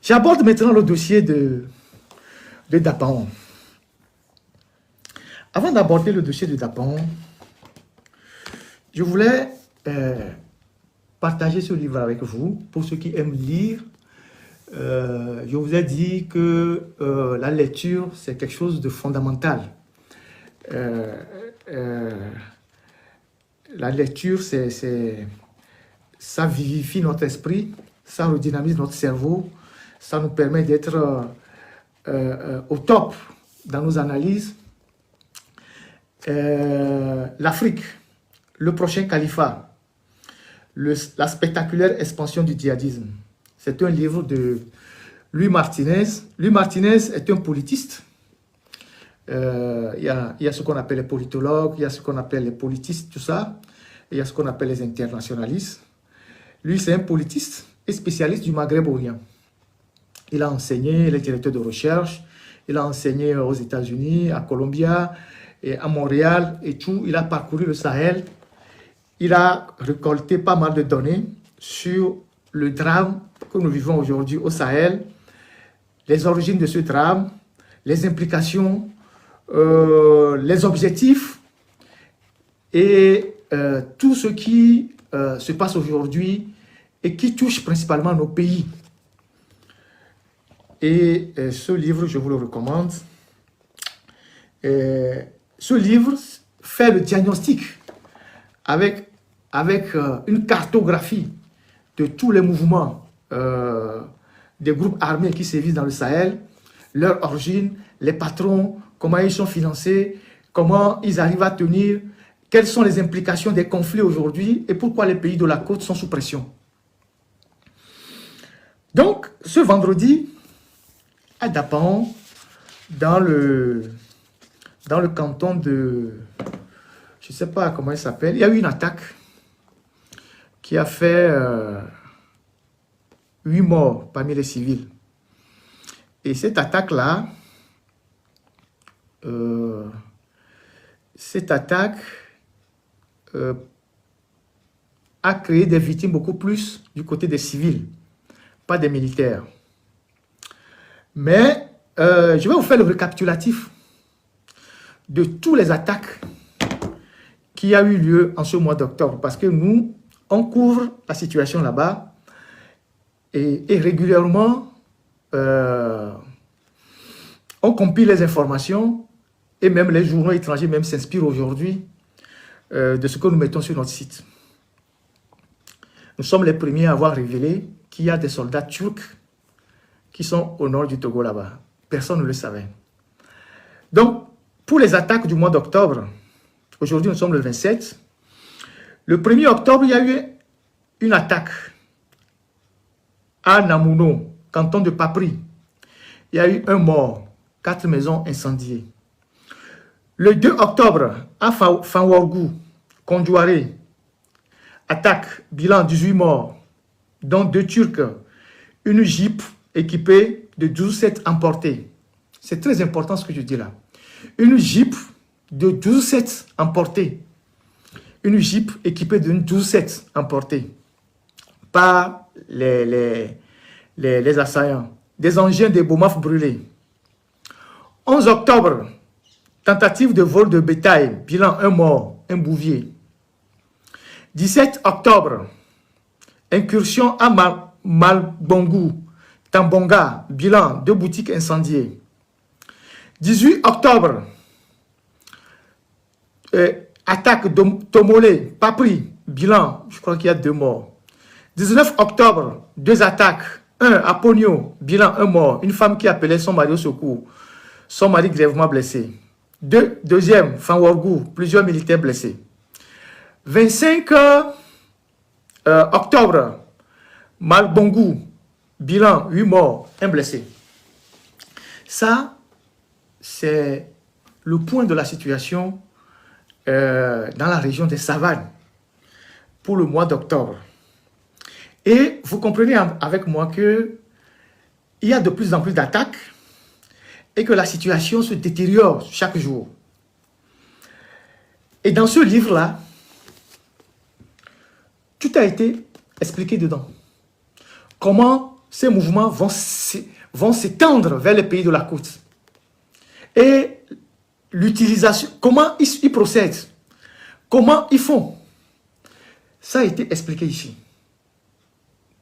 J'aborde maintenant le dossier de Dapaon. Avant d'aborder le dossier de Dapaon, je voulais partager ce livre avec vous. Pour ceux qui aiment lire, je vous ai dit que la lecture, c'est quelque chose de fondamental. La lecture, ça vivifie notre esprit, ça redynamise notre cerveau, ça nous permet d'être au top dans nos analyses. L'Afrique, le prochain califat, la spectaculaire expansion du djihadisme. C'est un livre de Louis Martinez. Louis Martinez est un politiste. Il y a ce qu'on appelle les politologues, il y a ce qu'on appelle les politistes, tout ça. Il y a ce qu'on appelle les internationalistes. Lui, c'est un politiste et spécialiste du Maghreb orient. Il a enseigné, il est directeur de recherche, il a enseigné aux États-Unis, à Columbia, et à Montréal et tout. Il a parcouru le Sahel. Il a récolté pas mal de données sur le drame que nous vivons aujourd'hui au Sahel, les origines de ce drame, les implications, les objectifs et tout ce qui se passe aujourd'hui et qui touche principalement nos pays. Et ce livre, je vous le recommande. Ce livre fait le diagnostic avec une cartographie de tous les mouvements des groupes armés qui sévissent dans le Sahel, leur origine, les patrons, comment ils sont financés, comment ils arrivent à tenir, quelles sont les implications des conflits aujourd'hui et pourquoi les pays de la côte sont sous pression. Donc, ce vendredi, à Dapaon, dans le canton de, je ne sais pas comment il s'appelle, il y a eu une attaque qui a fait 8 morts parmi les civils. Et cette attaque-là, a créé des victimes beaucoup plus du côté des civils, pas des militaires. Mais je vais vous faire le récapitulatif de toutes les attaques qui a eu lieu en ce mois d'octobre. Parce que nous, on couvre la situation là-bas et régulièrement, on compile les informations et même les journaux étrangers même s'inspirent aujourd'hui de ce que nous mettons sur notre site. Nous sommes les premiers à avoir révélé qu'il y a des soldats turcs qui sont au nord du Togo là-bas. Personne ne le savait. Donc, pour les attaques du mois d'octobre, aujourd'hui nous sommes le 27, le 1er octobre, il y a eu une attaque à Namouno, canton de Papri. Il y a eu un mort, 4 maisons incendiées. Le 2 octobre, à Fanworgou, Kondouaré, attaque, bilan 18 morts, dont 2 Turcs, une Jeep équipée de 12-7 emportés. C'est très important ce que je dis là. Une Jeep de 12-7 emportés. Une Jeep équipée d'une 12-7 emportée par les assaillants. Des engins de Bomaf brûlés. 11 octobre, tentative de vol de bétail, bilan 1 mort, un bouvier. 17 octobre, incursion à Malbongou, Tambonga, bilan 2 boutiques incendiées. 18 octobre, attaque de Tomolé, Papri, bilan, je crois qu'il y a 2 morts. 19 octobre, 2 attaques, 1 à Pogno, bilan 1 mort, une femme qui appelait son mari au secours, son mari grièvement blessé. Deuxième, Fanworgou, plusieurs militaires blessés. 25 octobre, Malbongou, bilan 8 morts, 1 blessé. Ça, c'est le point de la situation dans la région des Savanes pour le mois d'octobre. Et vous comprenez avec moi qu'il y a de plus en plus d'attaques et que la situation se détériore chaque jour. Et dans ce livre-là, tout a été expliqué dedans. Comment ces mouvements vont s'étendre vers les pays de la côte. Et l'utilisation, comment ils procèdent, comment ils font, ça a été expliqué ici.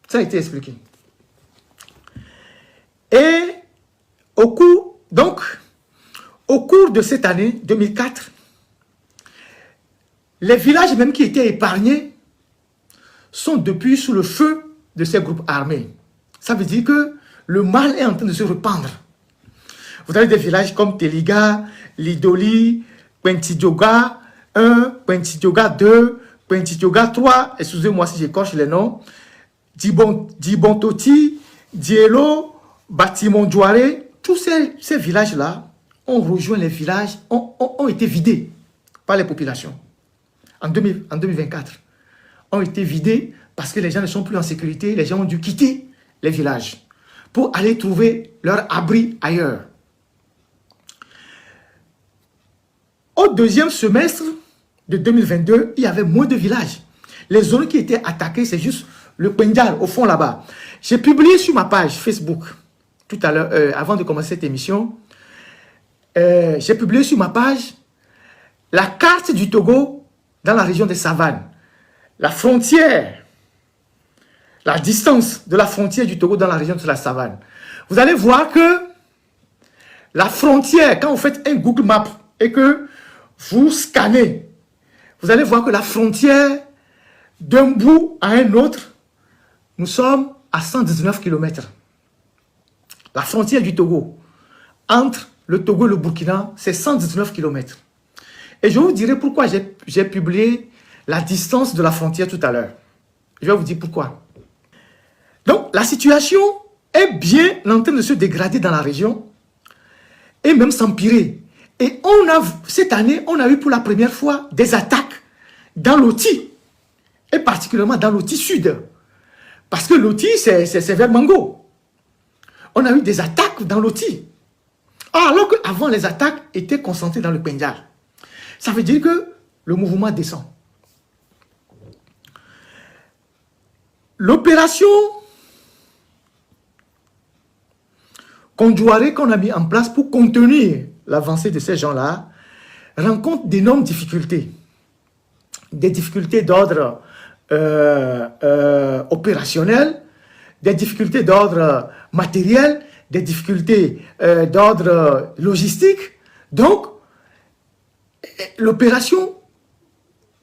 Ça a été expliqué. Et au cours de cette année 2004, les villages même qui étaient épargnés sont depuis sous le feu de ces groupes armés. Ça veut dire que le mal est en train de se répandre. Vous avez des villages comme Teliga, Lidoli, Pentidioga 1, Pentidioga 2, Pentidioga 3, excusez-moi si j'écorche les noms, Dibontoti, Dielo, Batimondjouare, tous ces villages-là ont rejoint les villages, ont été vidés par les populations en 2024. Ont été vidés parce que les gens ne sont plus en sécurité, les gens ont dû quitter les villages pour aller trouver leur abri ailleurs. Au deuxième semestre de 2022, il y avait moins de villages. Les zones qui étaient attaquées, c'est juste le Pendjal, au fond là-bas. J'ai publié sur ma page Facebook, tout à l'heure, avant de commencer cette émission, j'ai publié sur ma page la carte du Togo dans la région des Savanes. La frontière, la distance de la frontière du Togo dans la région de la Savane. Vous allez voir que la frontière, quand vous faites un Google Maps et que vous scannez, vous allez voir que la frontière d'un bout à un autre, nous sommes à 119 km. La frontière du Togo, entre le Togo et le Burkina, c'est 119 km. Et je vous dirai pourquoi j'ai publié la distance de la frontière tout à l'heure. Je vais vous dire pourquoi. Donc, la situation est bien en train de se dégrader dans la région et même s'empirer. Et cette année, on a eu pour la première fois des attaques dans l'Oti, et particulièrement dans l'Oti Sud. Parce que l'Oti, c'est vers Mango. On a eu des attaques dans l'Oti. Alors qu'avant, les attaques étaient concentrées dans le Pendjal. Ça veut dire que le mouvement descend. L'opération Condouaré qu'on a mis en place pour contenir l'avancée de ces gens-là rencontre d'énormes difficultés. Des difficultés d'ordre opérationnel, des difficultés d'ordre matériel, des difficultés d'ordre logistique. Donc, l'opération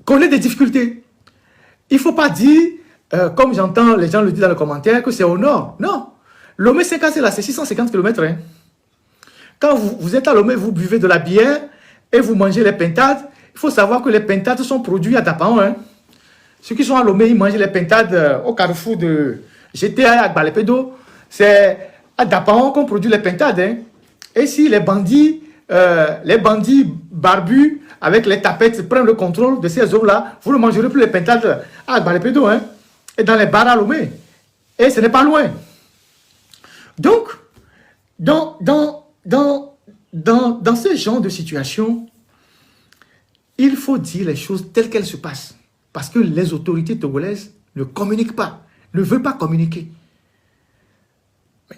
connaît des difficultés. Il ne faut pas dire, comme j'entends les gens le dire dans les commentaires, que c'est au nord. Non. Lomé 5 c'est là, c'est 650 km. Hein. Quand vous êtes à Lomé, vous buvez de la bière et vous mangez les pintades, il faut savoir que les pintades sont produits à Dapaon. Hein. Ceux qui sont à Lomé, ils mangent les pintades au carrefour de GTA à Gbalepedo. C'est à Dapaon qu'on produit les pintades. Hein. Et si les bandits barbus avec les tapettes prennent le contrôle de ces zones-là, vous ne mangerez plus les pintades à Gbalepedo. Hein. Et dans les bars à Lomé. Et ce n'est pas loin. Donc, dans ce genre de situation, il faut dire les choses telles qu'elles se passent. Parce que les autorités togolaises ne communiquent pas, ne veulent pas communiquer.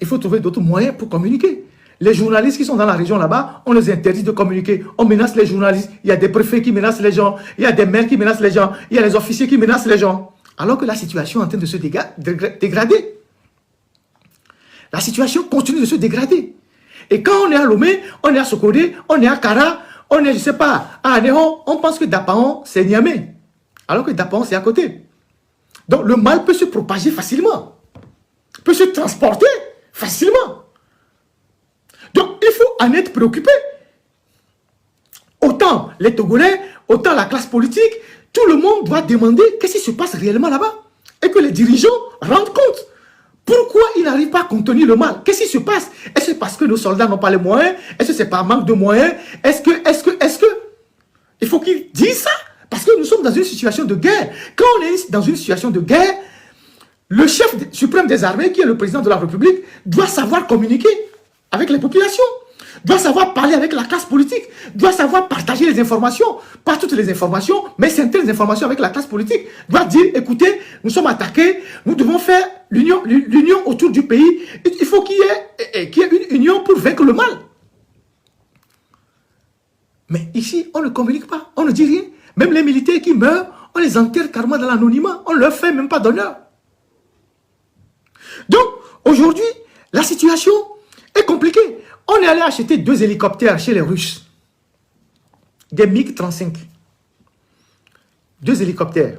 Il faut trouver d'autres moyens pour communiquer. Les journalistes qui sont dans la région là-bas, on les interdit de communiquer. On menace les journalistes. Il y a des préfets qui menacent les gens. Il y a des maires qui menacent les gens. Il y a les officiers qui menacent les gens. Alors que la situation est en train de se dégrader. La situation continue de se dégrader. Et quand on est à Lomé, on est à Sokodé, on est à Kara, on est, je ne sais pas, à Anéron, on pense que Dapaon, c'est Niamey. Alors que Dapaon, c'est à côté. Donc le mal peut se propager facilement. Peut se transporter facilement. Donc il faut en être préoccupé. Autant les Togolais, autant la classe politique, tout le monde doit demander qu'est-ce qui se passe réellement là-bas. Et que les dirigeants rendent compte. Pourquoi ils n'arrivent pas à contenir le mal? Qu'est-ce qui se passe? Est-ce que c'est parce que nos soldats n'ont pas les moyens? Est-ce que c'est par manque de moyens? Est-ce que... Il faut qu'ils disent ça. Parce que nous sommes dans une situation de guerre. Quand on est dans une situation de guerre, le chef suprême des armées, qui est le président de la République, doit savoir communiquer avec les populations. doit savoir parler avec la classe politique, doit savoir partager les informations, pas toutes les informations, mais certaines informations avec la classe politique, doit dire, écoutez, nous sommes attaqués, nous devons faire l'union autour du pays, il faut qu'il y ait une union pour vaincre le mal. Mais ici, on ne communique pas, on ne dit rien. Même les militaires qui meurent, on les enterre carrément dans l'anonymat, on ne leur fait même pas d'honneur. Donc, aujourd'hui, la situation est compliquée. On est allé acheter 2 hélicoptères chez les Russes. Des MiG-35. 2 hélicoptères.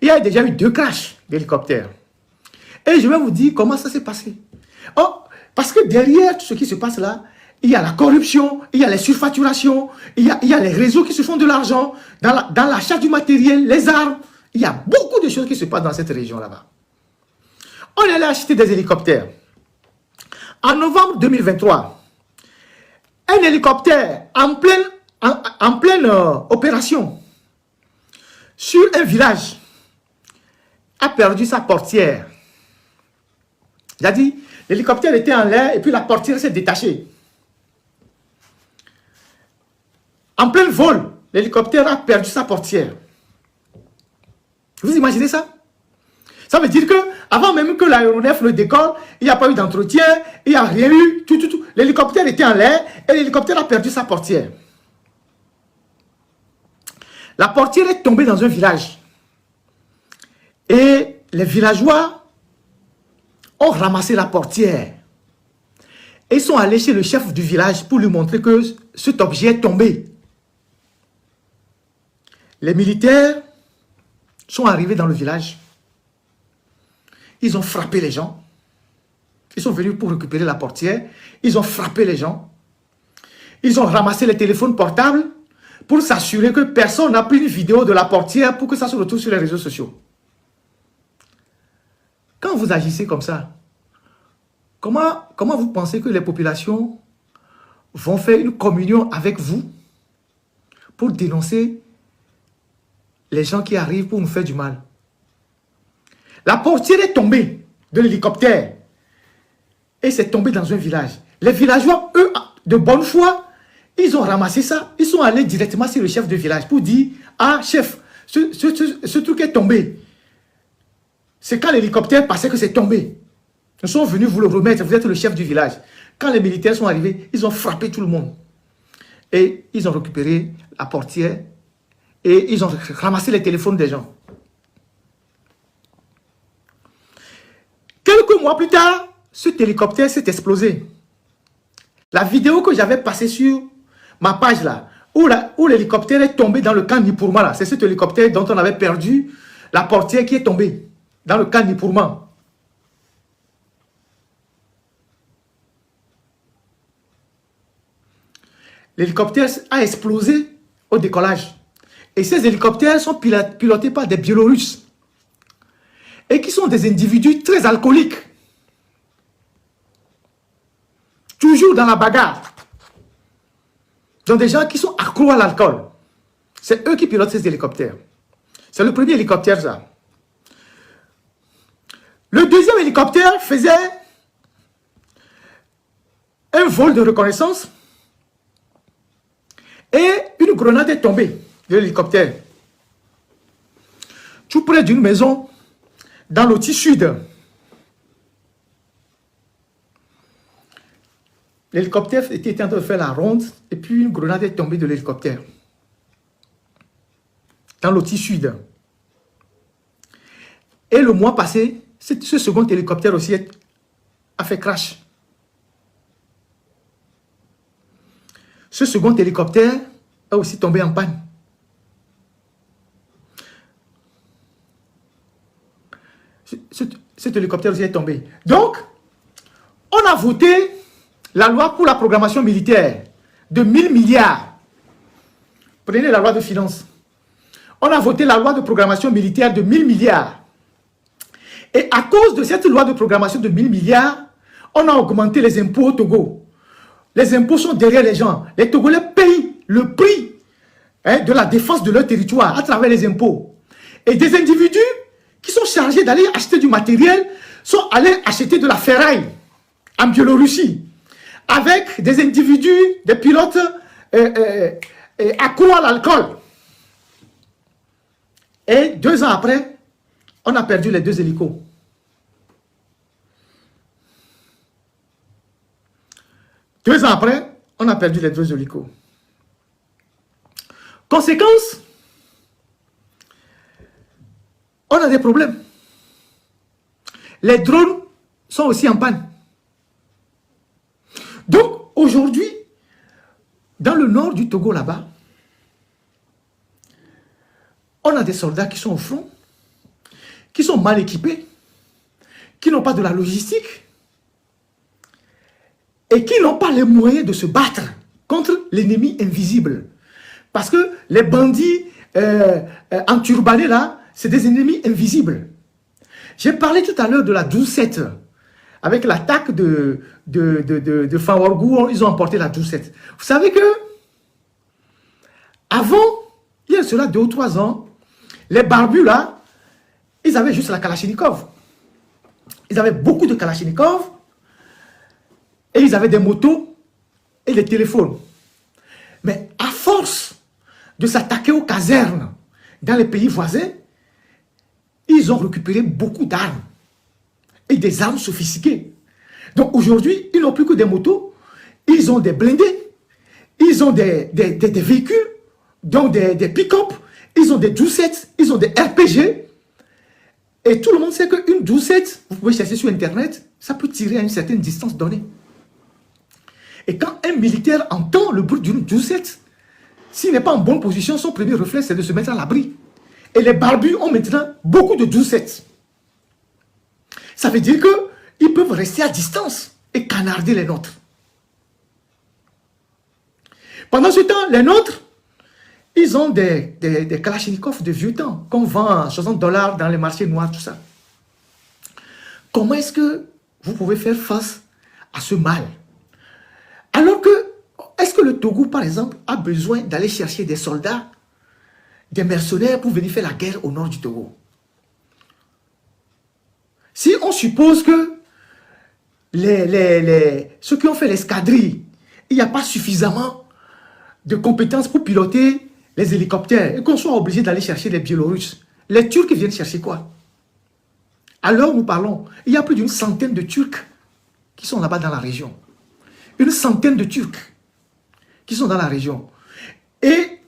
Il y a déjà eu 2 crashs d'hélicoptères. Et je vais vous dire comment ça s'est passé. Oh, parce que derrière tout ce qui se passe là, il y a la corruption, il y a les surfacturations, il y a les réseaux qui se font de l'argent, dans l'achat du matériel, les armes. Il y a beaucoup de choses qui se passent dans cette région là-bas. On est allé acheter des hélicoptères. En novembre 2023, un hélicoptère en pleine opération sur un village a perdu sa portière. J'ai dit, l'hélicoptère était en l'air et puis la portière s'est détachée. En plein vol, l'hélicoptère a perdu sa portière. Vous imaginez ça? Ça veut dire que avant même que l'aéronef ne décolle, il n'y a pas eu d'entretien, il n'y a rien eu, tout. L'hélicoptère était en l'air et l'hélicoptère a perdu sa portière. La portière est tombée dans un village. Et les villageois ont ramassé la portière. Et ils sont allés chez le chef du village pour lui montrer que cet objet est tombé. Les militaires sont arrivés dans le village. Ils ont frappé les gens. Ils sont venus pour récupérer la portière. Ils ont frappé les gens. Ils ont ramassé les téléphones portables pour s'assurer que personne n'a pris une vidéo de la portière pour que ça se retrouve sur les réseaux sociaux. Quand vous agissez comme ça, comment vous pensez que les populations vont faire une communion avec vous pour dénoncer les gens qui arrivent pour nous faire du mal? La portière est tombée de l'hélicoptère et c'est tombé dans un village. Les villageois, eux, de bonne foi, ils ont ramassé ça. Ils sont allés directement sur le chef de village pour dire, ah chef, ce truc est tombé. C'est quand l'hélicoptère passait que c'est tombé. Nous sommes venus vous le remettre, vous êtes le chef du village. Quand les militaires sont arrivés, ils ont frappé tout le monde. Et ils ont récupéré la portière et ils ont ramassé les téléphones des gens. Quelques mois plus tard, cet hélicoptère s'est explosé. La vidéo que j'avais passée sur ma page là, où l'hélicoptère est tombé dans le camp Nipurma, c'est cet hélicoptère dont on avait perdu la portière qui est tombée dans le camp Nipurma. L'hélicoptère a explosé au décollage. Et ces hélicoptères sont pilotés par des Biélorusses. Et qui sont des individus très alcooliques. Toujours dans la bagarre. Donc des gens qui sont accros à l'alcool. C'est eux qui pilotent ces hélicoptères. C'est le premier hélicoptère, ça. Le deuxième hélicoptère faisait un vol de reconnaissance. Et une grenade est tombée de l'hélicoptère. Tout près d'une maison dans l'Oti Sud. L'hélicoptère était en train de faire la ronde et puis une grenade est tombée de l'hélicoptère. Dans l'Oti Sud. Et le mois passé, ce second hélicoptère aussi a fait crash. Ce second hélicoptère a aussi tombé en panne. Cet hélicoptère aussi est tombé. Donc, on a voté la loi pour la programmation militaire de 1000 milliards. Prenez la loi de finances. On a voté la loi de programmation militaire de 1000 milliards. Et à cause de cette loi de programmation de 1000 milliards, on a augmenté les impôts au Togo. Les impôts sont derrière les gens. Les Togolais payent le prix de la défense de leur territoire à travers les impôts. Et des individus qui sont chargés d'aller acheter du matériel sont allés acheter de la ferraille en Biélorussie. avec des individus, des pilotes accros à l'alcool. Et 2 ans après, on a perdu les 2 hélicos. Deux ans après, on a perdu les 2 hélicos. Conséquence, on a des problèmes. Les drones sont aussi en panne. Donc, aujourd'hui, dans le nord du Togo, là-bas, on a des soldats qui sont au front, qui sont mal équipés, qui n'ont pas de la logistique et qui n'ont pas les moyens de se battre contre l'ennemi invisible. Parce que les bandits enturbanés, là, c'est des ennemis invisibles. J'ai parlé tout à l'heure de la 12-7, avec l'attaque de Fawargou, ils ont emporté la 12-7. Vous savez que, avant, il y a cela 2 ou 3 ans, les barbus, là, ils avaient juste la Kalachnikov. Ils avaient beaucoup de Kalachnikov, et ils avaient des motos et des téléphones. Mais à force de s'attaquer aux casernes dans les pays voisins, ils ont récupéré beaucoup d'armes et des armes sophistiquées. Donc aujourd'hui, ils n'ont plus que des motos, ils ont des blindés, ils ont des véhicules, donc des pick-up, ils ont des 12-7, ils ont des RPG. Et tout le monde sait qu'une 12-7, vous pouvez chercher sur Internet, ça peut tirer à une certaine distance donnée. Et quand un militaire entend le bruit d'une 12-7, s'il n'est pas en bonne position, son premier réflexe, c'est de se mettre à l'abri. Et les barbus ont maintenant beaucoup de 12-7. Ça veut dire qu'ils peuvent rester à distance et canarder les nôtres. Pendant ce temps, les nôtres, ils ont des Kalachnikov de vieux temps, qu'on vend à $60 dans les marchés noirs, tout ça. Comment est-ce que vous pouvez faire face à ce mal? Alors que, est-ce que le Togo, par exemple, a besoin d'aller chercher des soldats, des mercenaires pour venir faire la guerre au nord du Togo? Si on suppose que ceux qui ont fait l'escadrille, il n'y a pas suffisamment de compétences pour piloter les hélicoptères et qu'on soit obligé d'aller chercher les Biélorusses, les Turcs viennent chercher quoi? Alors nous parlons, il y a plus d'une centaine de Turcs qui sont là-bas dans la région. Une centaine de Turcs qui sont dans la région. Et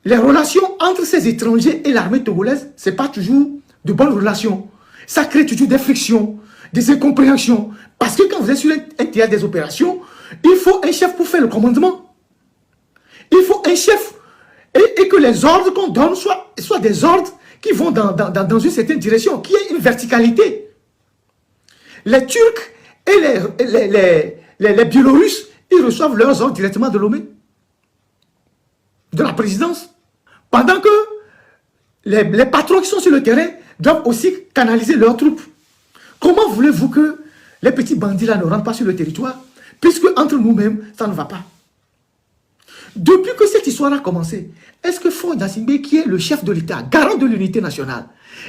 les relations entre ces étrangers et l'armée togolaise, ce n'est pas toujours de bonnes relations. Ça crée toujours des frictions, des incompréhensions. Parce que quand vous êtes sur un théâtre des opérations, il faut un chef pour faire le commandement. Il faut un chef et que les ordres qu'on donne soient des ordres qui vont dans une certaine direction, qui est une verticalité. Les Turcs et les Biélorusses, ils reçoivent leurs ordres directement de Lomé, de la présidence. Pendant que les patrons qui sont sur le terrain doivent aussi canaliser leurs troupes. Comment voulez-vous que les petits bandits là ne rentrent pas sur le territoire, puisque entre nous-mêmes, ça ne va pas? Depuis que cette histoire a commencé, est-ce que Faure Gnassingbé, qui est le chef de l'État, garant de l'unité nationale,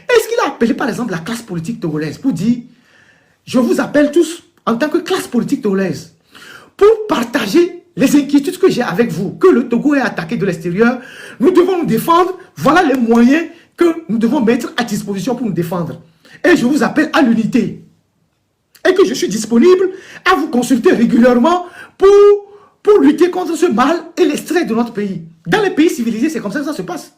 est-ce qu'il a appelé par exemple la classe politique togolaise pour dire « Je vous appelle tous en tant que classe politique togolaise pour partager les inquiétudes que j'ai avec vous, que le Togo est attaqué de l'extérieur, nous devons nous défendre, voilà les moyens que nous devons mettre à disposition pour nous défendre. Et je vous appelle à l'unité. Et que je suis disponible à vous consulter régulièrement pour lutter contre ce mal et les stress de notre pays. » Dans les pays civilisés, c'est comme ça que ça se passe.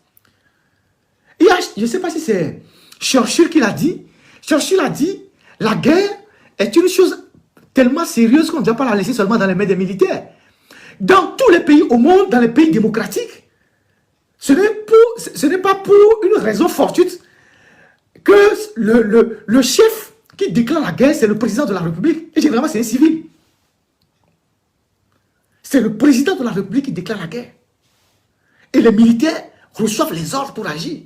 Il y a, je ne sais pas si c'est Churchill qui l'a dit. Churchill a dit, la guerre est une chose tellement sérieuse qu'on ne doit pas la laisser seulement dans les mains des militaires. Dans tous les pays au monde, dans les pays démocratiques, ce n'est pas pour une raison fortuite que le chef qui déclare la guerre, c'est le président de la République. Et généralement, c'est un civil. C'est le président de la République qui déclare la guerre. Et les militaires reçoivent les ordres pour agir.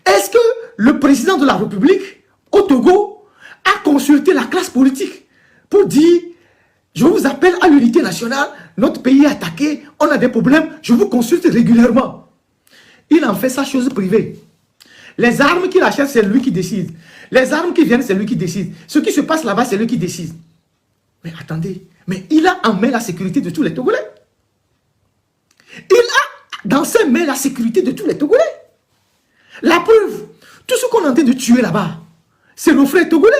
Est-ce que le président de la République, au Togo, a consulté la classe politique pour dire « Je vous appelle à l'unité nationale, notre pays est attaqué, on a des problèmes, je vous consulte régulièrement. » Il en fait sa chose privée. Les armes qu'il achète, c'est lui qui décide. Les armes qui viennent, c'est lui qui décide. Ce qui se passe là-bas, c'est lui qui décide. Mais attendez, mais il a en main la sécurité de tous les Togolais. Il a dans ses mains la sécurité de tous les Togolais. La preuve, tout ce qu'on est en train de tuer là-bas, c'est nos frères Togolais.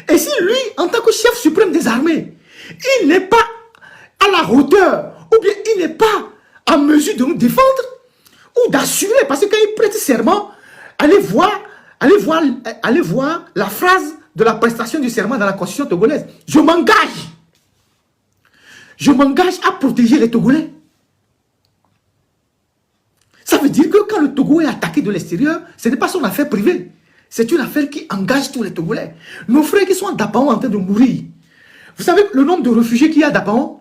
Et si lui, en tant que chef suprême des armées, il n'est pas à la hauteur, ou bien il n'est pas en mesure de nous défendre, ou d'assurer, parce que quand il prête serment, allez voir la phrase de la prestation du serment dans la constitution togolaise. Je m'engage à protéger les Togolais. Ça veut dire que quand le Togo est attaqué de l'extérieur, ce n'est pas son affaire privée. C'est une affaire qui engage tous les Togolais. Nos frères qui sont à Dapaon en train de mourir. Vous savez le nombre de réfugiés qu'il y a à Dapaon?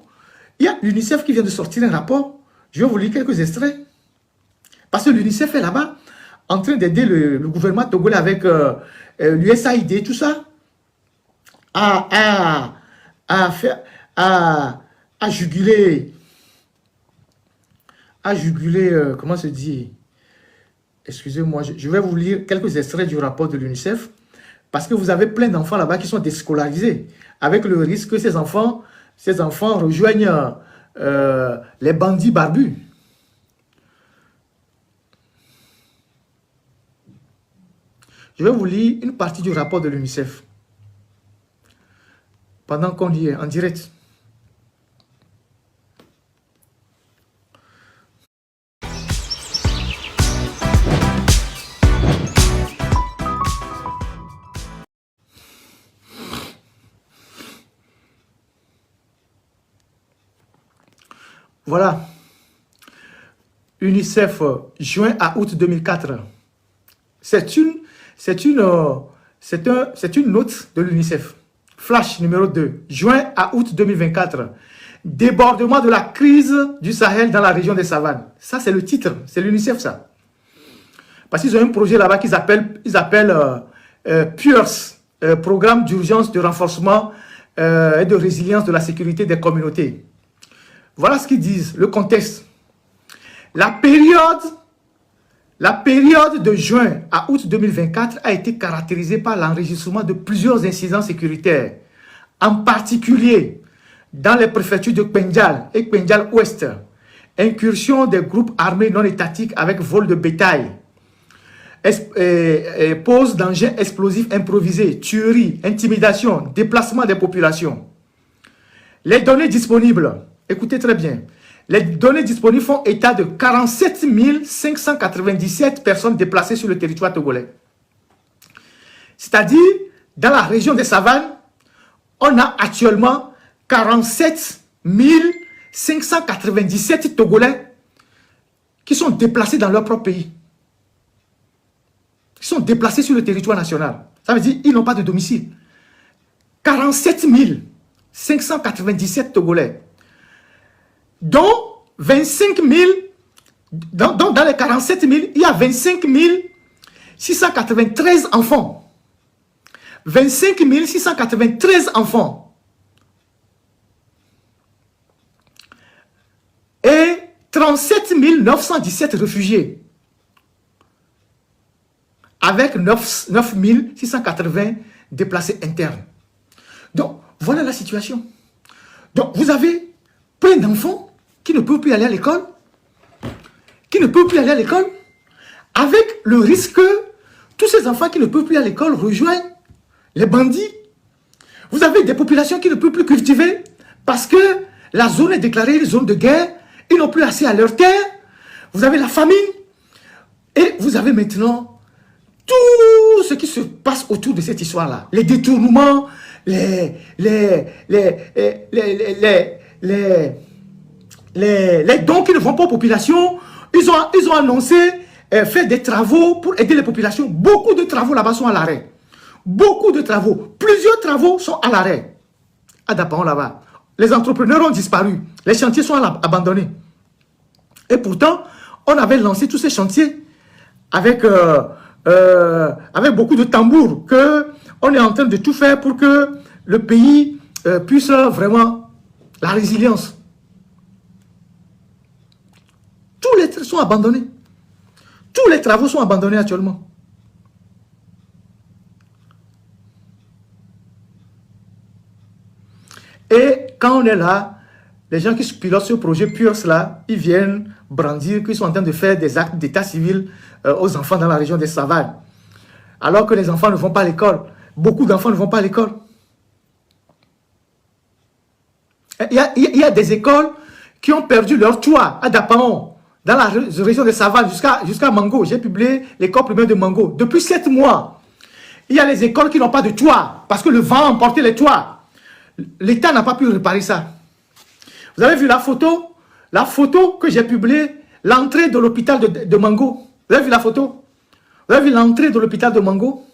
Il y a l'UNICEF qui vient de sortir un rapport. Je vais vous lire quelques extraits. Parce que l'UNICEF est là-bas en train d'aider le gouvernement togolais avec l'USAID, tout ça, à juguler, comment se dit? Excusez-moi, je vais vous lire quelques extraits du rapport de l'UNICEF, parce que vous avez plein d'enfants là-bas qui sont déscolarisés, avec le risque que ces enfants rejoignent les bandits barbus. Je vais vous lire une partie du rapport de l'UNICEF, pendant qu'on lit en direct. Voilà. UNICEF, juin à août 2004. C'est une note de l'UNICEF. Flash numéro 2, juin à août 2024. Débordement de la crise du Sahel dans la région des savanes. Ça, c'est le titre. C'est l'UNICEF, ça. Parce qu'ils ont un projet là-bas qu'ils appellent PURS, Programme d'urgence de renforcement et de résilience de la sécurité des communautés. Voilà ce qu'ils disent, le contexte. La période de juin à août 2024 a été caractérisée par l'enregistrement de plusieurs incidents sécuritaires, en particulier dans les préfectures de Kpendial et Kpendial Ouest, incursion des groupes armés non étatiques avec vol de bétail, pose d'engins explosifs improvisés, tueries, intimidation, déplacement des populations. Les données disponibles, écoutez très bien, les données disponibles font état de 47 597 personnes déplacées sur le territoire togolais. C'est-à-dire, dans la région des savanes, on a actuellement 47 597 Togolais qui sont déplacés dans leur propre pays. Ils sont déplacés sur le territoire national. Ça veut dire qu'ils n'ont pas de domicile. 47 597 Togolais. Dont 25 000, dans les 47 000, il y a 25 693 enfants. 25 693 enfants. Et 37 917 réfugiés. Avec 9 680 déplacés internes. Donc, voilà la situation. Donc, vous avez plein d'enfants qui ne peuvent plus aller à l'école, avec le risque que tous ces enfants qui ne peuvent plus aller à l'école rejoignent les bandits. Vous avez des populations qui ne peuvent plus cultiver parce que la zone est déclarée une zone de guerre, ils n'ont plus accès à leurs terres, vous avez la famine, et vous avez maintenant tout ce qui se passe autour de cette histoire-là. Les détournements, les dons qui ne vont pas aux populations. Ils ont annoncé faire des travaux pour aider les populations. Beaucoup de travaux là-bas sont à l'arrêt. Beaucoup de travaux. Plusieurs travaux sont à l'arrêt. À Dapaon là-bas. Les entrepreneurs ont disparu. Les chantiers sont abandonnés. Et pourtant, on avait lancé tous ces chantiers avec beaucoup de tambours. On est en train de tout faire pour que le pays puisse vraiment la résilience. Tous les travaux sont abandonnés. Tous les travaux sont abandonnés actuellement. Et quand on est là, les gens qui pilotent ce projet PURS là, ils viennent brandir qu'ils sont en train de faire des actes d'état civil aux enfants dans la région des Savanes. Alors que les enfants ne vont pas à l'école. Beaucoup d'enfants ne vont pas à l'école. Il y a des écoles qui ont perdu leur toit à Dapaon, dans la région des Savanes, jusqu'à Mango. J'ai publié l'école primaire de Mango. Depuis 7 mois, il y a les écoles qui n'ont pas de toit, parce que le vent a emporté les toits. L'État n'a pas pu réparer ça. Vous avez vu la photo? La photo que j'ai publiée, l'entrée de l'hôpital de Mango. Vous avez vu la photo? Vous avez vu l'entrée de l'hôpital de Mango?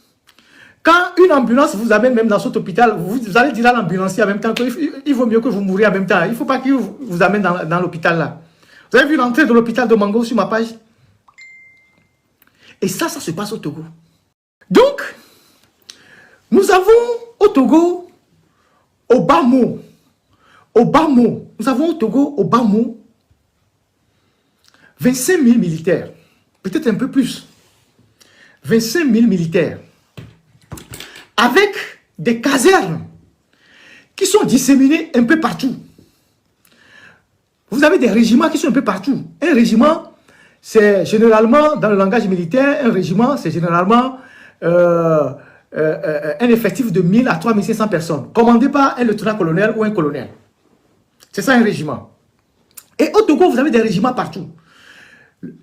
Quand une ambulance vous amène même dans cet hôpital, vous allez dire à l'ambulancier en même temps qu'il vaut mieux que vous mouriez en même temps. Il ne faut pas qu'il vous amène dans l'hôpital là. Vous avez vu l'entrée de l'hôpital de Mango sur ma page? Et ça se passe au Togo. Donc, nous avons au Togo, au bas mot, nous avons au Togo, au bas mot, 25 000 militaires, peut-être un peu plus, 25 000 militaires, avec des casernes qui sont disséminées un peu partout. Vous avez des régiments qui sont un peu partout. Un régiment, c'est généralement, dans le langage militaire, un régiment, c'est généralement un effectif de 1000 à 3500 personnes, commandé par un lieutenant-colonel ou un colonel. C'est ça un régiment. Et au Togo, vous avez des régiments partout.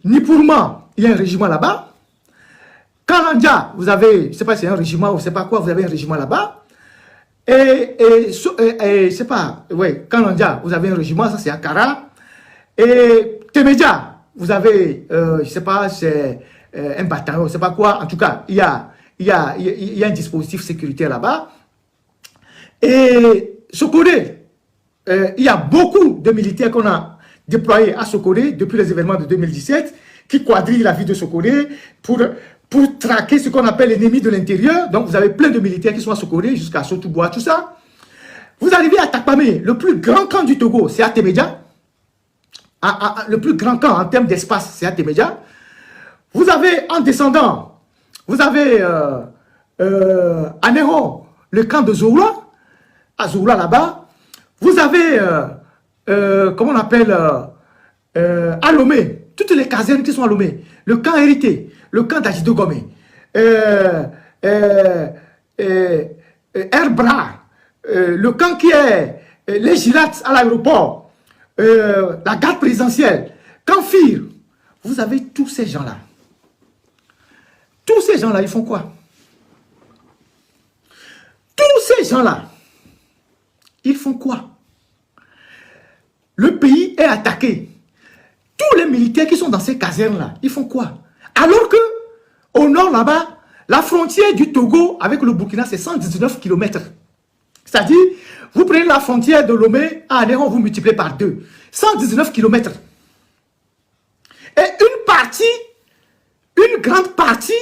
Nipourma, il y a un régiment là-bas. Kananja, vous avez, je ne sais pas si c'est un régiment ou je ne sais pas quoi, vous avez un régiment là-bas. Je sais pas, ouais, Kananja, vous avez un régiment, ça c'est à Kara. Et Temeja, vous avez, je ne sais pas, c'est un bataillon, je ne sais pas quoi. En tout cas, il y a un dispositif sécuritaire là-bas. Et Sokoré, il y a beaucoup de militaires qu'on a déployés à Sokoré depuis les événements de 2017 qui quadrillent la vie de Sokoré pour traquer ce qu'on appelle l'ennemi de l'intérieur. Donc, vous avez plein de militaires qui sont à Sokoré, jusqu'à Sotouboua, tout ça. Vous arrivez à Takpamé, le plus grand camp du Togo, c'est à Temeja. Le plus grand camp en termes d'espace, c'est à Temeja. Vous avez, en descendant, vous avez à Néron, le camp de Zoula, à Zoula là-bas. Vous avez, comment on appelle, à Lomé, toutes les casernes qui sont à Lomé, le camp hérité, le camp d'Ajido Gomé, Herbra, le camp qui est les Girates à l'aéroport, la garde présidentielle, Canfir. Vous avez tous ces gens-là. Tous ces gens-là, ils font quoi? Tous ces gens-là, ils font quoi? Le pays est attaqué. Tous les militaires qui sont dans ces casernes-là, ils font quoi? Alors que, au nord là-bas, la frontière du Togo avec le Burkina, c'est 119 km. C'est-à-dire, vous prenez la frontière de Lomé à Anéron, vous multipliez par 2. 119 km. Et une grande partie,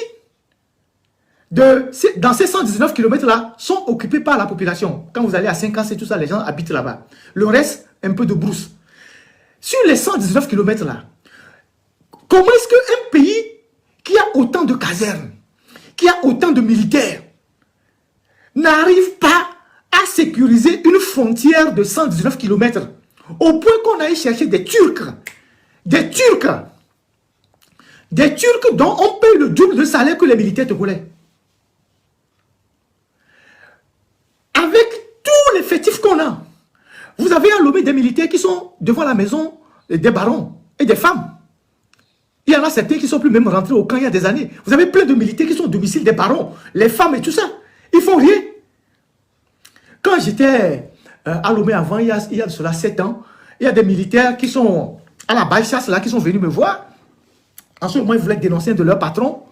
dans ces 119 km-là, sont occupés par la population. Quand vous allez à 5 ans, c'est tout ça, les gens habitent là-bas. Le reste, un peu de brousse. Sur les 119 km-là, comment est-ce qu'un pays qui a autant de casernes, qui a autant de militaires, n'arrive pas à sécuriser une frontière de 119 km au point qu'on aille chercher des Turcs dont on paye le double de salaire que les militaires togolais. Avec tout l'effectif qu'on a, vous avez à Lomé des militaires qui sont devant la maison des barons et des femmes. Il y en a certains qui ne sont plus même rentrés au camp il y a des années. Vous avez plein de militaires qui sont au domicile des barons, les femmes et tout ça. Ils font rien. Quand j'étais à Lomé avant, il y a de cela 7 ans, il y a des militaires qui sont à la base chasse là, qui sont venus me voir. En ce moment, ils voulaient dénoncer de leur patron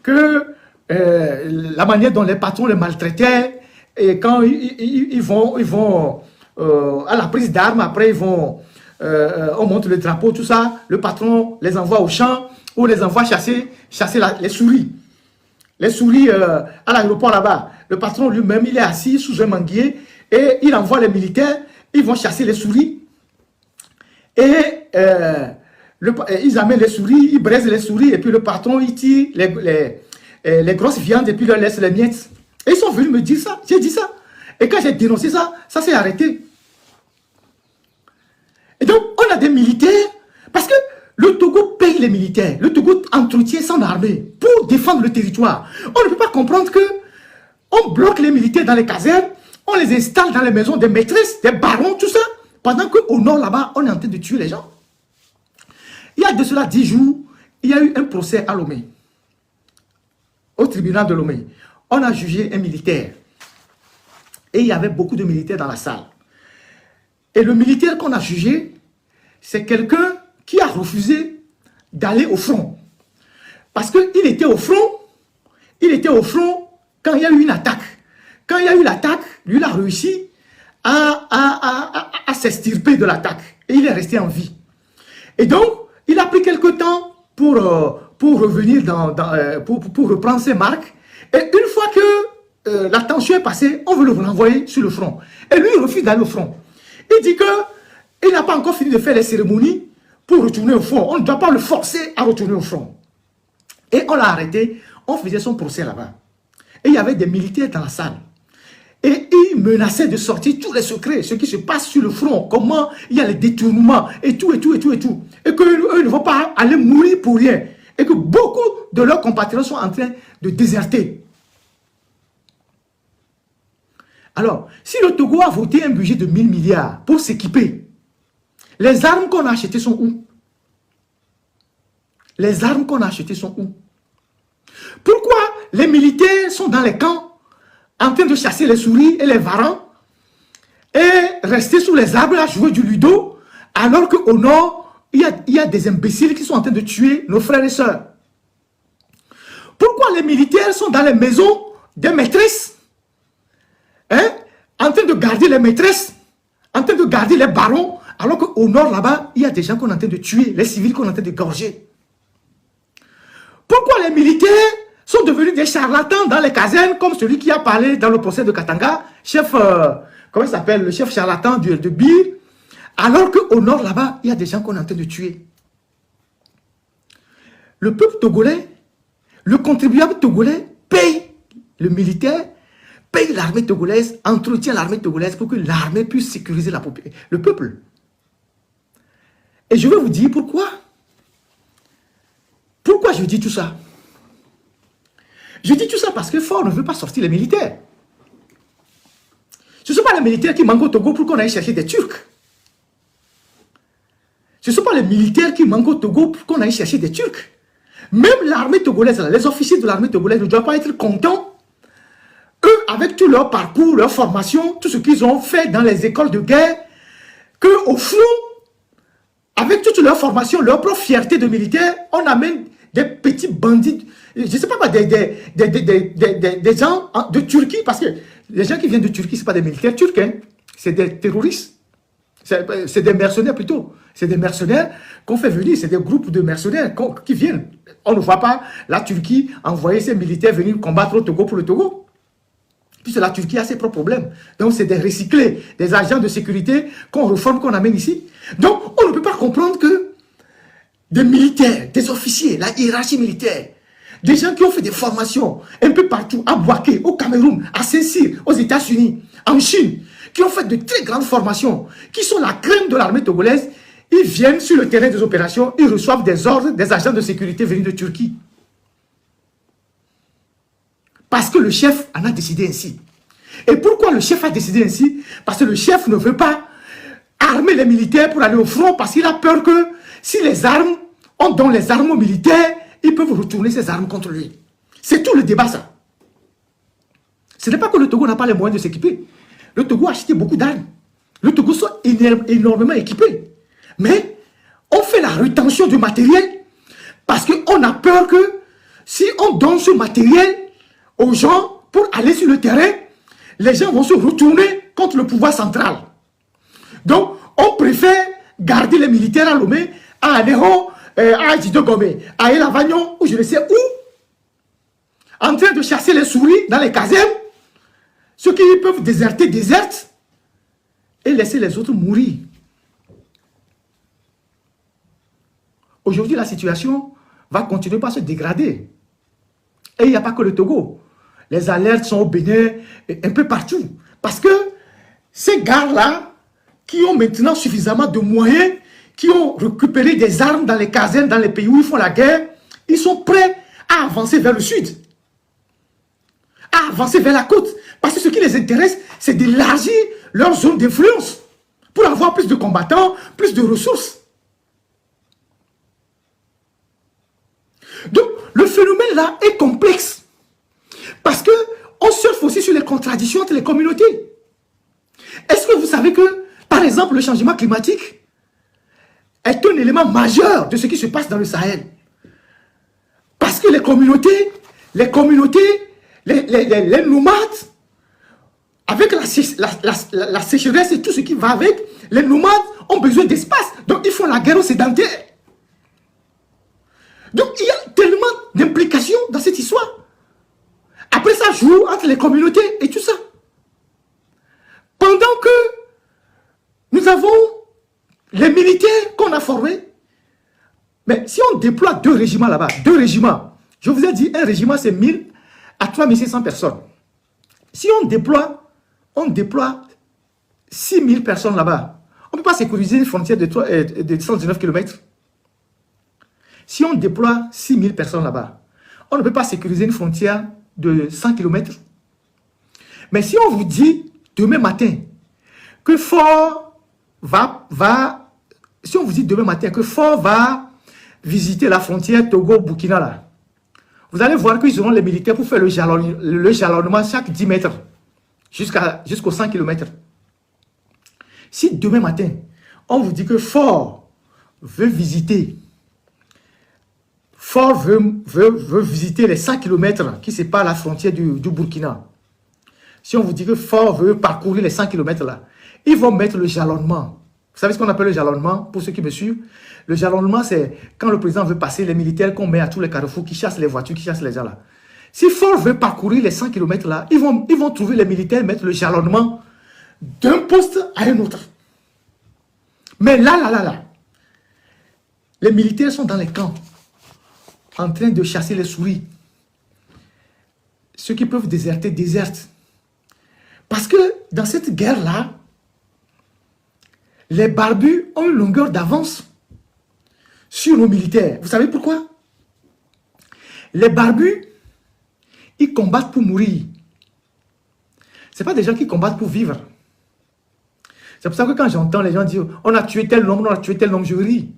que la manière dont les patrons les maltraitaient, et quand ils vont à la prise d'armes, après on monte le drapeau, tout ça, le patron les envoie au champ ou les envoie chasser les souris. Les souris à l'aéroport là-bas. Le patron lui-même, il est assis sous un manguier et il envoie les militaires, ils vont chasser les souris. Et ils amènent les souris, ils braisent les souris et puis le patron, il tire les grosses viandes et puis leur laisse les miettes. Et ils sont venus me dire ça, j'ai dit ça. Et quand j'ai dénoncé ça, ça s'est arrêté. militaires, parce que le Togo paye les militaires, le Togo entretient son armée pour défendre le territoire. On ne peut pas comprendre que on bloque les militaires dans les casernes, on les installe dans les maisons des maîtresses, des barons, tout ça, pendant qu'au nord là-bas, on est en train de tuer les gens. Il y a de cela 10 jours, il y a eu un procès à Lomé, au tribunal de Lomé. On a jugé un militaire. Et il y avait beaucoup de militaires dans la salle. Et le militaire qu'on a jugé, c'est quelqu'un qui a refusé d'aller au front. Parce qu'il était au front, quand il y a eu une attaque. Quand il y a eu l'attaque, lui, il a réussi à s'extirper de l'attaque. Et il est resté en vie. Et donc, il a pris quelque temps pour revenir, pour reprendre ses marques. Et une fois que la tension est passée, on veut le renvoyer sur le front. Et lui, il refuse d'aller au front. Il dit qu'il n'a pas encore fini de faire les cérémonies pour retourner au front. On ne doit pas le forcer à retourner au front. Et on l'a arrêté, on faisait son procès là-bas. Et il y avait des militaires dans la salle. Et ils menaçaient de sortir tous les secrets, ce qui se passe sur le front, comment il y a les détournements, et tout. Et qu'eux ne vont pas aller mourir pour rien. Et que beaucoup de leurs compatriotes sont en train de déserter. Alors, si le Togo a voté un budget de 1000 milliards pour s'équiper, les armes qu'on a achetées sont où? Les armes qu'on a achetées sont où? Pourquoi les militaires sont dans les camps en train de chasser les souris et les varans et rester sous les arbres à jouer du ludo, alors qu'au nord, il y a des imbéciles qui sont en train de tuer nos frères et sœurs? Pourquoi les militaires sont dans les maisons des maîtresses, en train de garder les maîtresses, en train de garder les barons, alors qu'au nord, là-bas, il y a des gens qu'on est en train de tuer, les civils qu'on est en train de gorger? Pourquoi les militaires sont devenus des charlatans dans les casernes, comme celui qui a parlé dans le procès de Katanga, chef, comment il s'appelle, le chef charlatan de Bir, alors qu'au nord, là-bas, il y a des gens qu'on est en train de tuer? Le peuple togolais, le contribuable togolais paye le militaire, paye l'armée togolaise, entretient l'armée togolaise pour que l'armée puisse sécuriser le peuple. Et je vais vous dire pourquoi. Pourquoi je dis tout ça? Je dis tout ça parce que Faure ne veut pas sortir les militaires. Ce ne sont pas les militaires qui manquent au Togo pour qu'on aille chercher des Turcs. Ce ne sont pas les militaires qui manquent au Togo pour qu'on aille chercher des Turcs. Même l'armée togolaise, les officiers de l'armée togolaise ne doivent pas être contents. Eux, avec tout leur parcours, leur formation, tout ce qu'ils ont fait dans les écoles de guerre, qu'au fond, avec toute leur formation, leur propre fierté de militaire, on amène des petits bandits, je ne sais pas quoi, des gens de Turquie, parce que les gens qui viennent de Turquie, ce ne sont pas des militaires turcs, hein, c'est des terroristes, c'est des mercenaires plutôt, c'est des mercenaires qu'on fait venir, c'est des groupes de mercenaires qui viennent. On ne voit pas la Turquie envoyer ses militaires venir combattre au Togo pour le Togo. Puisque la Turquie a ses propres problèmes. Donc c'est des recyclés, des agents de sécurité qu'on reforme, qu'on amène ici. Donc on ne peut pas comprendre que des militaires, des officiers, la hiérarchie militaire, des gens qui ont fait des formations un peu partout, à Bouaké, au Cameroun, à Saint-Cyr, aux États-Unis, en Chine, qui ont fait de très grandes formations, qui sont la crème de l'armée togolaise, ils viennent sur le terrain des opérations, ils reçoivent des ordres des agents de sécurité venus de Turquie. Parce que le chef en a décidé ainsi. Et pourquoi le chef a décidé ainsi? Parce que le chef ne veut pas armer les militaires pour aller au front, parce qu'il a peur que si les armes, on donne les armes aux militaires, ils peuvent retourner ces armes contre lui. C'est tout le débat, ça. Ce n'est pas que le Togo n'a pas les moyens de s'équiper. Le Togo a acheté beaucoup d'armes. Le Togo sont énormément équipés. Mais on fait la rétention du matériel parce qu'on a peur que si on donne ce matériel aux gens pour aller sur le terrain, les gens vont se retourner contre le pouvoir central. Donc, on préfère garder les militaires à Lomé, à Anéro, à Djidogomé, à Elavagnon, ou je ne sais où, en train de chasser les souris dans les casernes. Ceux qui peuvent déserter, désertent, et laisser les autres mourir. Aujourd'hui, la situation va continuer par se dégrader. Et il n'y a pas que le Togo. Les alertes sont au Bénin, un peu partout. Parce que ces gars-là, qui ont maintenant suffisamment de moyens, qui ont récupéré des armes dans les casernes, dans les pays où ils font la guerre, ils sont prêts à avancer vers le sud, à avancer vers la côte. Parce que ce qui les intéresse, c'est d'élargir leur zone d'influence pour avoir plus de combattants, plus de ressources. Donc, le phénomène-là est complexe. Parce qu'on surfe aussi sur les contradictions entre les communautés. Est-ce que vous savez que, par exemple, le changement climatique est un élément majeur de ce qui se passe dans le Sahel? Parce que les communautés, les nomades, avec la sécheresse et tout ce qui va avec, les nomades ont besoin d'espace. Donc, ils font la guerre aux sédentaires. Donc, il y a tellement d'implications dans cette histoire. Après, ça joue entre les communautés et tout ça. Pendant que nous avons les militaires qu'on a formés, mais si on déploie 2 régiments là-bas, 2 régiments, je vous ai dit, un régiment c'est 1000 à 3600 personnes. Si on déploie 6000 personnes là-bas, on ne peut pas sécuriser une frontière de 119 km. Si on déploie 6000 personnes là-bas, on ne peut pas sécuriser une frontière de 100 km. Mais si on vous dit demain matin que Fort si on vous dit demain matin que Fort va visiter la frontière Togo-Burkina là, vous allez voir qu'ils auront les militaires pour faire le jalonnement chaque 10 mètres jusqu'aux 100 km. Si demain matin, on vous dit que Fort veut visiter les 100 km qui séparent la frontière du Burkina. Si on vous dit que Fort veut parcourir les 100 km là, ils vont mettre le jalonnement. Vous savez ce qu'on appelle le jalonnement, pour ceux qui me suivent? Le jalonnement, c'est quand le président veut passer, les militaires qu'on met à tous les carrefours, qui chassent les voitures, qui chassent les gens là. Si Fort veut parcourir les 100 km là, ils vont trouver les militaires mettre le jalonnement d'un poste à un autre. Mais là, les militaires sont dans les camps, en train de chasser les souris. Ceux qui peuvent déserter, désertent. Parce que dans cette guerre-là, les barbus ont une longueur d'avance sur nos militaires. Vous savez pourquoi? Les barbus, ils combattent pour mourir. Ce pas des gens qui combattent pour vivre. C'est pour ça que quand j'entends les gens dire « on a tué tel homme, on a tué tel homme », je ris.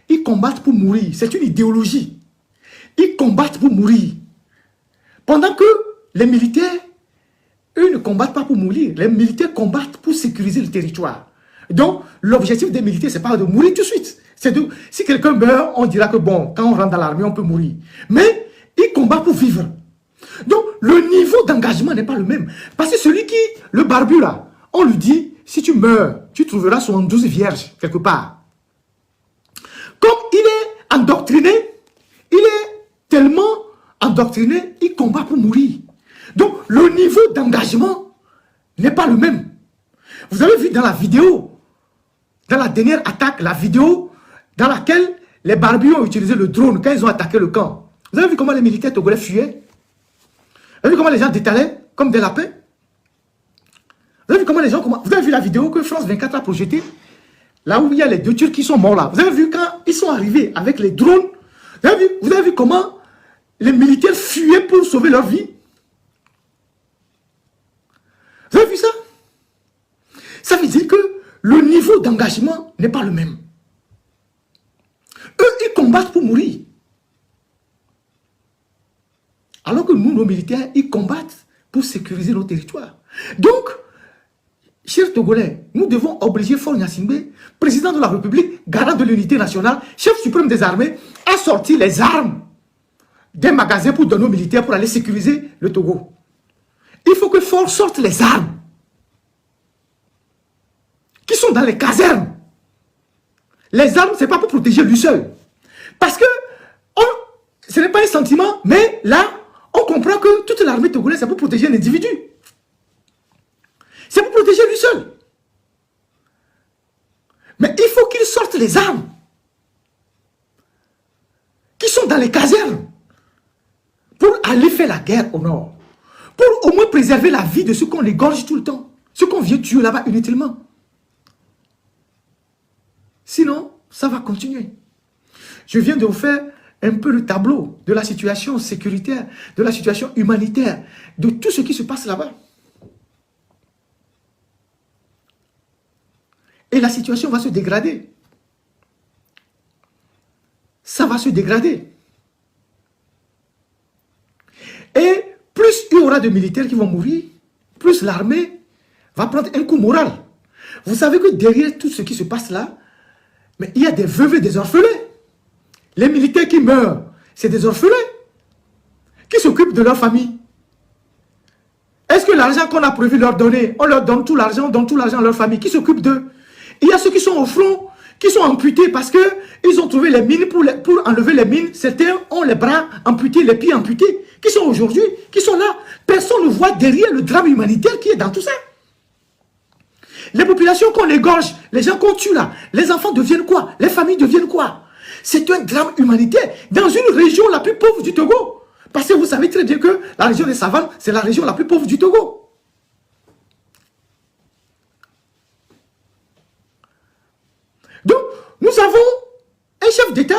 Ils combattent pour mourir. C'est une idéologie. Ils combattent pour mourir. Pendant que les militaires, eux ne combattent pas pour mourir. Les militaires combattent pour sécuriser le territoire. Donc, l'objectif des militaires, ce n'est pas de mourir tout de suite. Si quelqu'un meurt, on dira que bon, quand on rentre dans l'armée, on peut mourir. Mais ils combattent pour vivre. Donc, le niveau d'engagement n'est pas le même. Parce que le barbu là, on lui dit, si tu meurs, tu trouveras 72 vierges quelque part. Comme il est endoctriné, il est tellement endoctriné, il combat pour mourir. Donc, le niveau d'engagement n'est pas le même. Vous avez vu dans la vidéo, dans la dernière attaque, la vidéo dans laquelle les barbus ont utilisé le drone quand ils ont attaqué le camp. Vous avez vu comment les militaires togolais fuyaient? Vous avez vu comment les gens détalaient comme des lapins? Vous avez vu comment les gens... Vous avez vu la vidéo que France 24 a projetée? Là où il y a les 2 Turcs qui sont morts là. Vous avez vu quand ils sont arrivés avec les drones? Vous avez vu comment les militaires fuyaient pour sauver leur vie? Vous avez vu ça? Ça veut dire que le niveau d'engagement n'est pas le même. Eux, ils combattent pour mourir. Alors que nous, nos militaires, ils combattent pour sécuriser nos territoires. Donc, chers Togolais, nous devons obliger Faure Gnassingbé, président de la République, garant de l'unité nationale, chef suprême des armées, à sortir les armes des magasins pour donner aux militaires pour aller sécuriser le Togo. Il faut que Faure sorte les armes qui sont dans les casernes. Les armes, ce n'est pas pour protéger lui seul. Parce que ce n'est pas un sentiment, mais là, on comprend que toute l'armée togolaise, c'est pour protéger un individu. C'est pour protéger lui seul. Mais il faut qu'il sorte les armes qui sont dans les casernes pour aller faire la guerre au nord. Pour au moins préserver la vie de ceux qu'on égorge tout le temps. Ceux qu'on vient tuer là-bas inutilement. Sinon, Ça va continuer. Je viens de vous faire un peu le tableau de la situation sécuritaire, de la situation humanitaire, de tout ce qui se passe là-bas. Et la situation va se dégrader. Ça va se dégrader. Et plus il y aura de militaires qui vont mourir, plus l'armée va prendre un coup moral. Vous savez que derrière tout ce qui se passe là, mais il y a des veuves et des orphelins. Les militaires qui meurent, c'est des orphelins qui s'occupent de leur famille. Est-ce que l'argent qu'on a prévu leur donner, on leur donne tout l'argent, on donne tout l'argent à leur famille, qui s'occupe d'eux? Il y a ceux qui sont au front, qui sont amputés parce qu'ils ont trouvé les mines pour enlever les mines. Certains ont les bras amputés, les pieds amputés, qui sont aujourd'hui, qui sont là. Personne ne voit derrière le drame humanitaire qui est dans tout ça. Les populations qu'on égorge, les gens qu'on tue là, les enfants deviennent quoi? Les familles deviennent quoi? C'est un drame humanitaire dans une région la plus pauvre du Togo. Parce que vous savez très bien que la région des savanes, c'est la région la plus pauvre du Togo. Donc, nous avons un chef d'État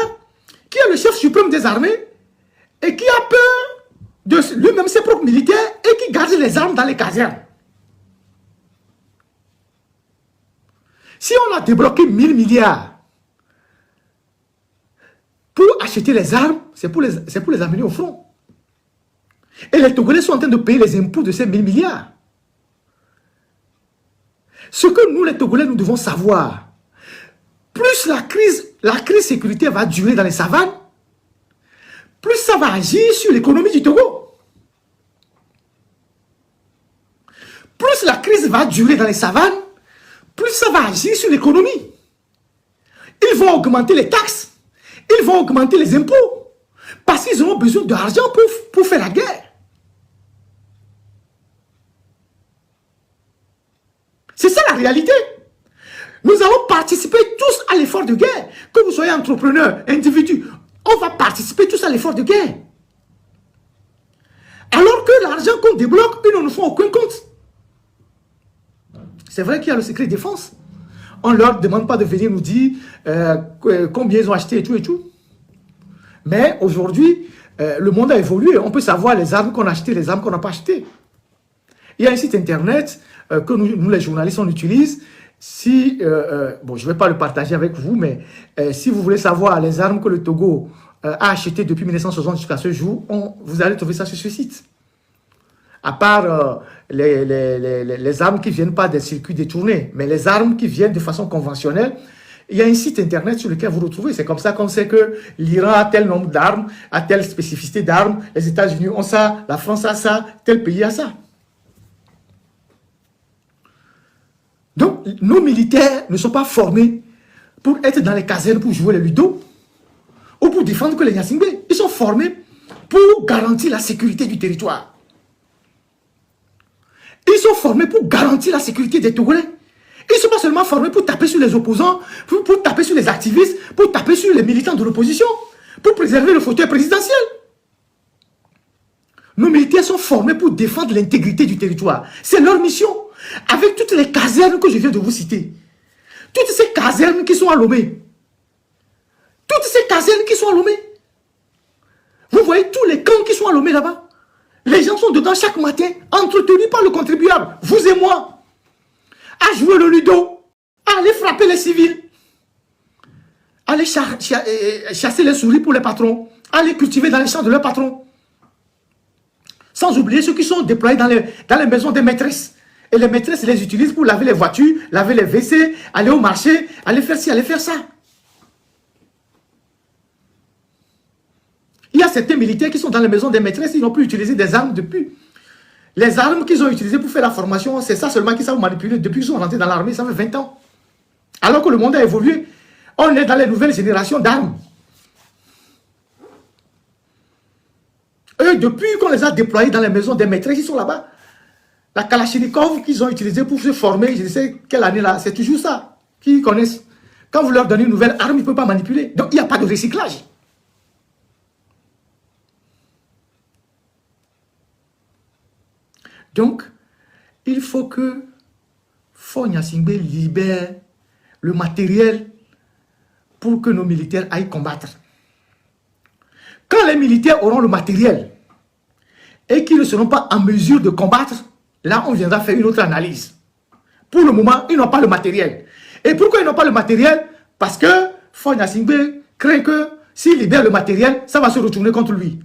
qui est le chef suprême des armées et qui a peur de lui-même ses propres militaires et qui garde les armes dans les casernes. Si on a débloqué 1000 milliards pour acheter les armes, c'est pour les amener au front. Et les Togolais sont en train de payer les impôts de ces 1000 milliards. Ce que nous, les Togolais, nous devons savoir, plus la crise sécuritaire va durer dans les savanes, plus ça va agir sur l'économie du Togo. Plus la crise va durer dans les savanes, plus ça va agir sur l'économie. Ils vont augmenter les taxes, ils vont augmenter les impôts, parce qu'ils auront besoin d'argent pour faire la guerre. C'est ça la réalité. Nous allons participer tous à l'effort de guerre. Que vous soyez entrepreneur, individu, on va participer tous à l'effort de guerre. Alors que l'argent qu'on débloque, ils ne font aucun compte. C'est vrai qu'il y a le secret défense. On ne leur demande pas de venir nous dire combien ils ont acheté et tout et tout. Mais aujourd'hui, le monde a évolué. On peut savoir les armes qu'on a achetées, les armes qu'on n'a pas achetées. Il y a un site internet que nous, les journalistes, on utilise. Si, bon, je ne vais pas le partager avec vous, mais si vous voulez savoir les armes que le Togo a achetées depuis 1960 jusqu'à ce jour, vous allez trouver ça sur ce site. À part les armes qui ne viennent pas des circuits détournés, mais les armes qui viennent de façon conventionnelle, il y a un site internet sur lequel vous retrouvez. C'est comme ça qu'on sait que l'Iran a tel nombre d'armes, a telle spécificité d'armes, les États-Unis ont ça, la France a ça, tel pays a ça. Donc, nos militaires ne sont pas formés pour être dans les casernes pour jouer les ludo ou pour défendre que les Nyasingbe. Ils sont formés pour garantir la sécurité du territoire. Ils sont formés pour garantir la sécurité des Togolais. Ils ne sont pas seulement formés pour taper sur les opposants, pour taper sur les activistes, pour taper sur les militants de l'opposition, pour préserver le fauteuil présidentiel. Nos militaires sont formés pour défendre l'intégrité du territoire. C'est leur mission. Avec toutes les casernes que je viens de vous citer. Toutes ces casernes qui sont à Lomé. Toutes ces casernes qui sont à Lomé. Vous voyez tous les camps qui sont à Lomé là-bas. Les gens sont dedans chaque matin, entretenus par le contribuable, vous et moi, à jouer le ludo, à aller frapper les civils, à aller chasser les souris pour les patrons, à aller cultiver dans les champs de leurs patrons. Sans oublier ceux qui sont déployés dans les maisons des maîtresses. Et les maîtresses les utilisent pour laver les voitures, laver les WC, aller au marché, aller faire ci, aller faire ça. Il y a certains militaires qui sont dans les maisons des maîtresses, ils n'ont plus utilisé des armes depuis. Les armes qu'ils ont utilisées pour faire la formation, c'est ça seulement qu'ils savent manipuler depuis qu'ils sont rentrés dans l'armée, ça fait 20 ans. Alors que le monde a évolué, on est dans les nouvelles générations d'armes. Eux, depuis qu'on les a déployés dans les maisons des maîtresses, ils sont là-bas. La Kalachnikov qu'ils ont utilisée pour se former, je ne sais quelle année là, c'est toujours ça qu'ils connaissent. Quand vous leur donnez une nouvelle arme, ils ne peuvent pas manipuler. Donc il n'y a pas de recyclage. Donc, il faut que Faure Gnassingbé libère le matériel pour que nos militaires aillent combattre. Quand les militaires auront le matériel et qu'ils ne seront pas en mesure de combattre, là, on viendra faire une autre analyse. Pour le moment, ils n'ont pas le matériel. Et pourquoi ils n'ont pas le matériel? Parce que Faure Gnassingbé craint que s'il libère le matériel, ça va se retourner contre lui.